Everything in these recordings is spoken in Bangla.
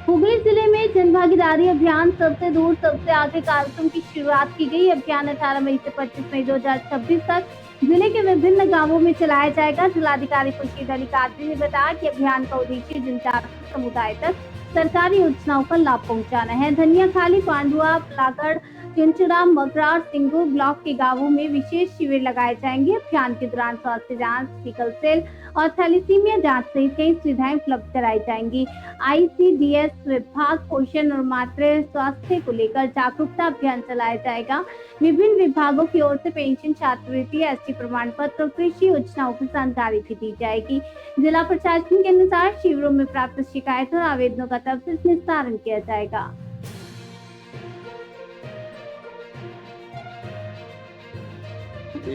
हुगली जिले में जन भागीदारी अभियान सबसे दूर सबसे आगे कार्यक्रम की शुरुआत की गई। अभियान 18 मई से 25 मई 2026 तक जिले के विभिन्न गांवों में चलाया जाएगा। जिलाधिकारी खुर्शीद अली कादरी ने बताया कि अभियान का उद्देश्य जनजातीय समुदाय तक सरकारी योजनाओं का लाभ पहुंचाना है। धनियाखाली, पांडुआ, पलागढ़, चिंचड़ा, मगरार, सिंगू ब्लॉक के गांवों में विशेष शिविर लगाए जाएंगे। अभियान के दौरान स्वास्थ्य जांच, सिकल सेल और थैलीसीमिया जांच सहित कई सुविधाएं उपलब्ध कराई जाएंगी। आईसीडीएस विभाग पोषण और मातृ स्वास्थ्य को लेकर जागरूकता अभियान चलाया जाएगा। विभिन्न विभागों की ओर से पेंशन, छात्रवृत्ति, एसटी प्रमाण पत्र और कृषि योजनाओं की जानकारी भी दी जाएगी। जिला प्रशासन के अनुसार शिविरों में प्राप्त शिकायतों और आवेदनों का तफसील निस्तारण किया जाएगा।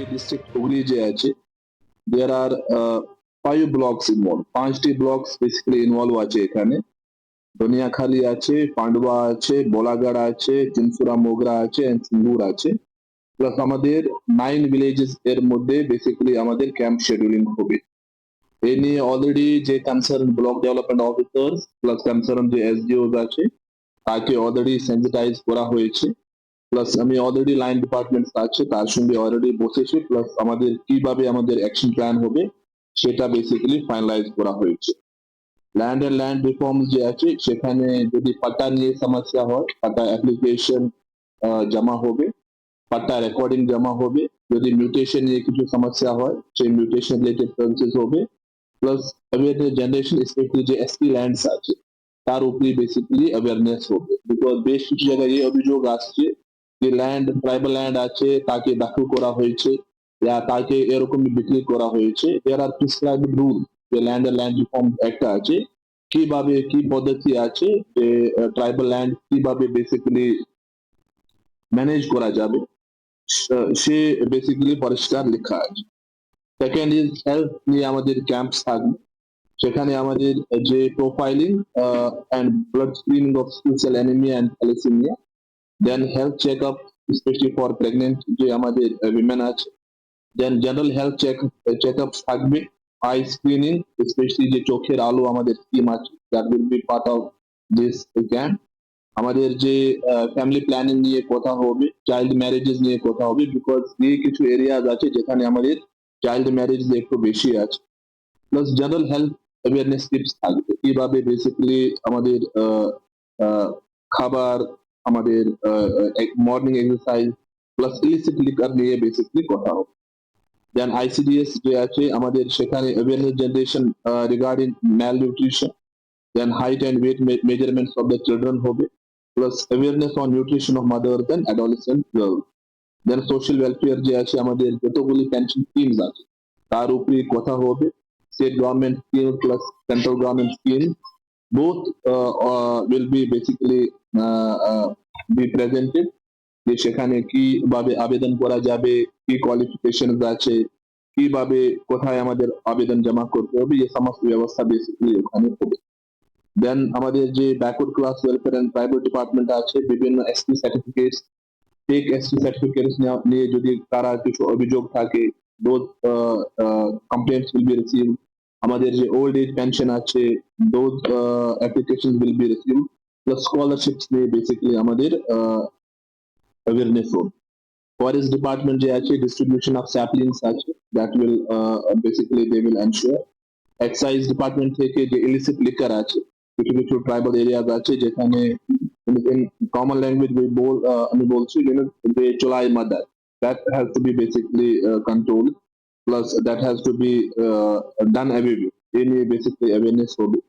District Hooghly je ache, there are 5 blocks involved. 5টি blocks basically involved আছে এখানে। ধনিয়াখালী আছে, পান্ডুয়া আছে, বোলাগড় আছে, চিনসুরা মোগরা আছে and সিঙ্গুর আছে। প্লাস আমাদের 9 villages এর মধ্যে বেসিক্যালি আমাদের ক্যাম্প শিডিউলিং হবে। এই নিয়ে অলরেডি যে concern block development officer plus concern যে এসডিওস আছে তাকে অলরেডি সেন্সিটাইজ করা হয়েছে। প্লাস আমি অলরেডি লাইন ডিপার্টমেন্ট আছে তার সঙ্গে অলরেডি বসেছি, প্লাস আমাদের কিভাবে আমাদের অ্যাকশন প্ল্যান হবে সেটা বেসিক্যালি ফাইনালাইজ করা হয়েছে। ল্যান্ড এন্ড ল্যান্ড রিফর্মস যে আছে সেখানে যদি পাট্টা নিয়ে সমস্যা হয়, পাট্টা অ্যাপ্লিকেশন জমা হবে, পাট্টা রেকর্ডিং জমা হবে। যদি মিউটেশন নিয়ে কিছু সমস্যা হয় সেই মিউটেশন রিলেটেড সার্ভিসেস হবে। প্লাস অ্যাওয়ারনেস জেনারেশন, স্পেশালি যে এসপি ল্যান্ডস আছে তার উপরে বেসিক্যালি অ্যাওয়ারনেস হবে। বিকজ বেশ কিছু জায়গায় এই অভিযোগ আসছে যে ল্যান্ড, ট্রাইবাল ল্যান্ড আছে তাকে দাখিল করা হয়েছে या তাকে এরকম বিক্রি করা হয়েছে। দেয়ার আর প্রিসক্রাইবড রুল, যে ল্যান্ড এন্ড ল্যান্ড রিফর্ম একটা আছে, কিভাবে কি পদ্ধতি আছে যে ট্রাইবাল ল্যান্ড কিভাবে বেসিক্যালি ম্যানেজ করা যাবে সে বেসিক্যালি পরিষ্কার লেখা আছে। সেকেন্ড ইজ হেলথ নিয়ে আমাদের ক্যাম্পস থাকবে, সেখানে আমাদের যে profiling and blood screening of sickle cell anaemia and thalassaemia, then health checkup specially for pregnant যে আমাদের উইমেন আছে, দেন জেনারেল হেলথ চেকআপস থাকবে, আই স্ক্রিনিং স্পেশালি যে চোখের আলো আমাদের স্কিম আছে that will B part of this camp. আমাদের যে ফ্যামিলি প্ল্যানিং নিয়ে কথা হবে, চাইল্ড ম্যারেজেস নিয়ে কথা হবে, বিকজ এই কিছু এরিয়াজ আছে যেখানে আমাদের চাইল্ড ম্যারেজ একটু বেশি আছে। Plus general health awareness tips থাকবে, কিভাবে বেসিক্যালি আমাদের খাবার, আমাদের morning exercise plus illicit liquor নিয়ে বেসিক্যালি কথা হবে। দেন আইসিডিএস যে আছে আমাদের সেখানে awareness generation regarding malnutrition, then height and weight measurements of the children হবে, plus awareness on nutrition of mothers and adolescent girls. Then social welfare যে আছে আমাদের যতগুলি পেনশন স্কিমস আছে তার উপরে কথা হবে, state government scheme plus central government scheme both will be basically be presented, যে সেখানে কিভাবে আবেদন করা যাবে, কি কোয়ালিফিকেশন আছে, কিভাবে কোথায় আমাদের আবেদন জমা করতে হবে, এই সমস্ত ব্যবস্থা বেসিক্যালি ওখানে হবে। দেন আমাদের যে backward class welfare and tribal department আছে, বিভিন্ন ST certificates, fake ST certificates নিয়ে যদি তারা কিছু অভিযোগ থাকে, those complaints will be received. আমাদের যে ওল্ড এজ পেনশন আছে those applications will be received, plus scholarships নিয়ে বেসিক্যালি আমাদের awareness হবে। ফরেস্ট ডিপার্টমেন্ট যে আছে ডিস্ট্রিবিউশন অফ স্যাপলিংস আছে, that will basically they will ensure। Excise department থেকে যে ইলিসিট লিকার আছে, কিছু কিছু ট্রাইবাল এরিয়াজ আছে যেখানে কমন ল্যাঙ্গুয়েজ আমি বলছি যে চোলাই mother, that has to be basically controlled, plus that has to be done away with, এই নিয়ে বেসিক্যালি অ্যাওয়ারনেস হবে।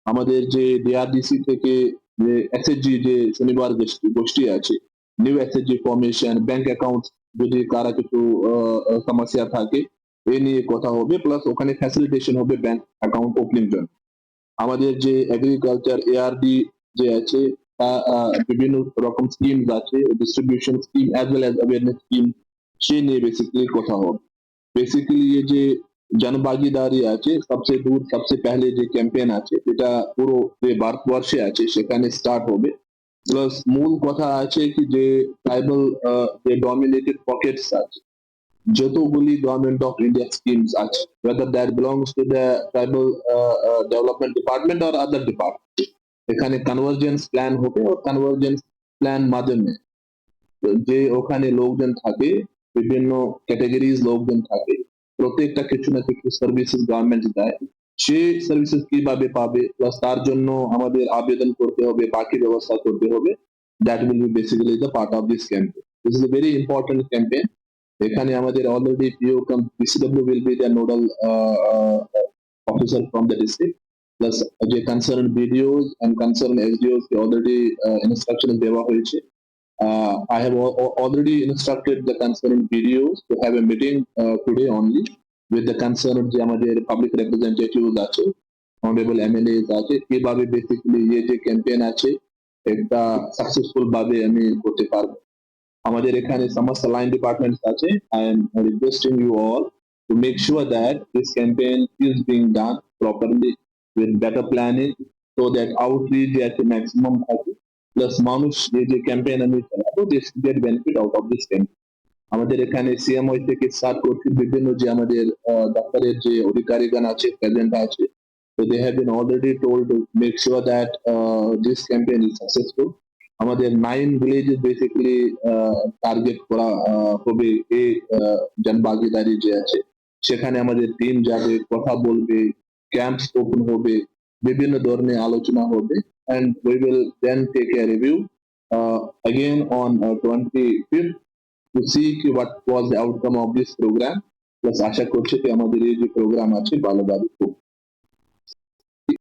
আমাদের যে ডিআরডিসি থেকে যে এসএসজি যে শনিবার গোষ্ঠী আছে, new SSG formation, bank account যদি কারা কিছু সমস্যা থাকে এই নিয়ে কথা হবে, প্লাস ওখানে ফ্যাসিলিটেশন হবে ব্যাংক অ্যাকাউন্ট ওপেনিং জন্য। আমাদের যে এগ্রিকালচার এআরডি যে আছে বিভিন্ন রকম স্কিম আছে, distribution scheme as well as awareness scheme, সে নিয়ে বেসিক্যালি কথা হবে। বেসিক্যালি ये যে জনভাগীদারি আছে সবচেয়ে দূর সবচেয়ে पहले যে ক্যাম্পেইন আছে এটা পুরো যে ভারতবর্ষে আছে সেখানে স্টার্ট হবে। প্লাস মূল কথা আছে কি যে ট্রাইবাল যে ডমিনেটেড পকেটস আছে, যতগুলি গভর্নমেন্ট অফ ইন্ডিয়া স্কিমস আছে, whether that belongs to the tribal development department or other department, এখানে কনভার্জেন্স প্ল্যান হবে ও কনভার্জেন্স প্ল্যান মাধ্যমে যে ওখানে লোকজন থাকে বিভিন্ন ক্যাটাগরিজ লোকজন থাকে প্রত্যেকটা কিছু না কিছু সার্ভিসেস গভর্নমেন্ট দেয় সেই সার্ভিসেস কিভাবে পাবে প্লাস তার জন্য আমাদের আবেদন করতে হবে বাকি ব্যবস্থা করতে হবে that will be basically the part of this campaign this is a very important campaign এখানে আমাদের already PCW will be the nodal officer from the district plus যে concern BDOs and concern SDOs কে অলরেডি ইনস্ট্রাকশন দেওয়া হয়েছে I have already instructed the concerned BDOs to have a meeting today only with the concerned যে আমাদের পাবলিক রিপ্রেজেন্টেটিভস আছে অনারেবল এমএলএস আছে কিভাবে বেসিক্যালি এই যে ক্যাম্পেইন আছে একটা সাকসেসফুল ভাবে আমি করতে পারবো আমাদের এখানে সমস্ত লাইন ডিপার্টমেন্টস আছে I am requesting you all to make sure that this campaign is being done properly with better planning so that outreach at the maximum থাকে প্লাস মানুষ এই যে ক্যাম্পেইন আমি চালাবো this gate benefit out of this campaign আমাদের এখানে সিএমওই থেকে স্টার্ট করছি বিভিন্ন যে আমাদের দপ্তরের যে অধিকারীগণ আছে প্রেজেন্ট আছে so they have been already told to make sure that this campaign is successful আমাদের 9 ভিলেজেস বেসিক্যালি টার্গেট করা হবে এই জনভাগিদারি যে আছে সেখানে আমাদের টিম যাবে কথা বলবে ক্যাম্পস ওপেন হবে বিভিন্ন ধরনের আলোচনা হবে and we will then take a review again on 25th to see what was the outcome of this program plus আশা করছি যে আমাদের এই যে প্রোগ্রাম আছে ভালোভাবে